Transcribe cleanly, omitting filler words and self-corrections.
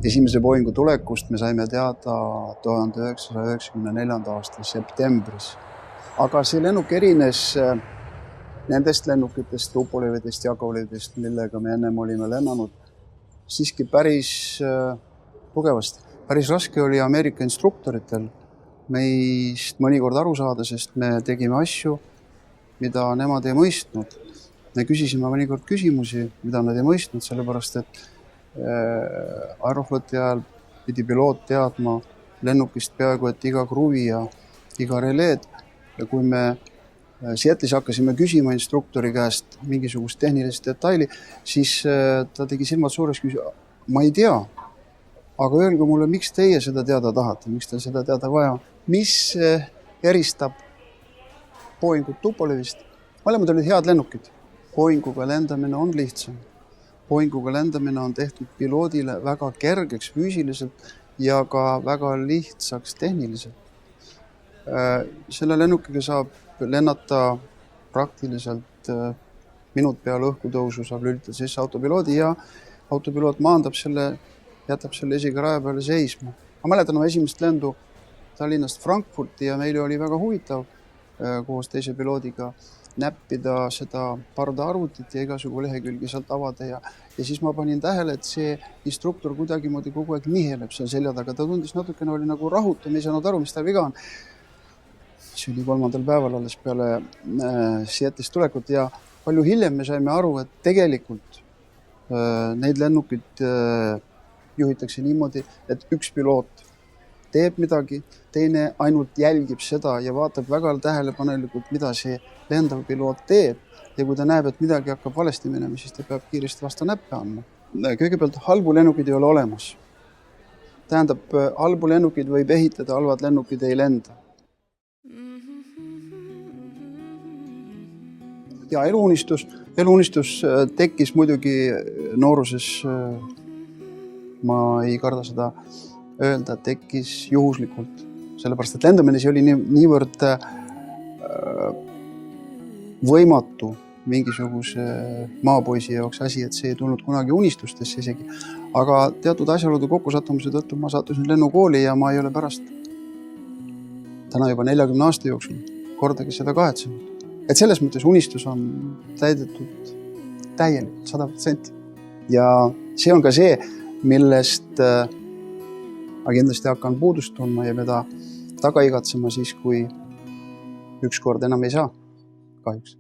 Esimese Boeingu tulekust me saime teada 1994. aasta septembris. Aga see lennuk erines nendest lennukitest, Tupolevidest, Jakovlevidest, millega me ennem olime lennanud, siiski päris tugevasti. Päris raske oli Ameerika instruktoritel meist mõnikord aru saada, sest me tegime asju, mida nemad ei mõistnud. Me küsisime mõnikord küsimusi, mida nad ei mõistnud, sellepärast et aerofloti ajal pidi piloot teadma lennukist peaaegu et iga kruvi ja iga releed. Ja kui me Seattle'is hakkasime küsima instruktori käest mingisugust tehnilist detaili, siis ta tegi silmad suureks küsida, ma ei tea, aga öelge mulle, miks teie seda teada tahate, miks teil seda teada vaja, mis eristab Boeingut Tupolevist. Mõlemad olid head lennukid. Boeinguga lendamine on lihtsam. Boeinguga lendamine on tehtud piloodile väga kergeks füüsiliselt ja ka väga lihtsaks tehniliselt. Selle lennukiga saab lennata praktiliselt minut peale õhkutõusu, saab lülitada sisse autopiloodi ja autopiloot maandab selle, jätab selle isegi raja peale seisma. Ma mäletan esimest lendu Tallinnast Frankfurti ja meile oli väga huvitav koos teise piloodiga näppida seda pardaarvutit ja igasugu lehekülgi sealt avada ja siis ma panin tähele, et see instruktor kuidagimoodi kogu aeg niheleb seal selja taga. Ta tundis natukene oli nagu rahutam, ei saanud aru, mis ta viga on. See oli 3. päeval alles peale Seattle'ist tulekut ja palju hiljem me saime aru, et tegelikult neid lennukid juhitakse niimoodi, et üks piloot teeb midagi, teine ainult jälgib seda ja vaatab väga tähelepanelikult, mida see lendav piloot teeb. Ja kui ta näeb, et midagi hakkab valesti minema, siis ta peab kiiresti vastu näppe andma. Kõigepealt halbu lennukid ei ole olemas. Tähendab, halbu lennukid võib ehitada, halvad lennukid ei lenda. Ja eluunistus tekkis muidugi nooruses, ma ei karda seda öelda, tekkis juhuslikult. Sellepärast, et lendamine see oli niivõrd võimatu mingisuguse maapoisi jaoks asi, et see ei tulnud kunagi unistustesse isegi. Aga teatud asjaolude kokkusattumuse tõttu ma sattusin lennukooli ja ma ei ole pärast täna juba 40 aasta jooksul kordagi seda kahetsenud. Et selles mõttes unistus on täidetud täielikult 100%. Ja see on ka see, millest ma kindlasti hakkan puudust tundma ja mida taga igatsema siis, kui ükskord enam ei saa kahjuks.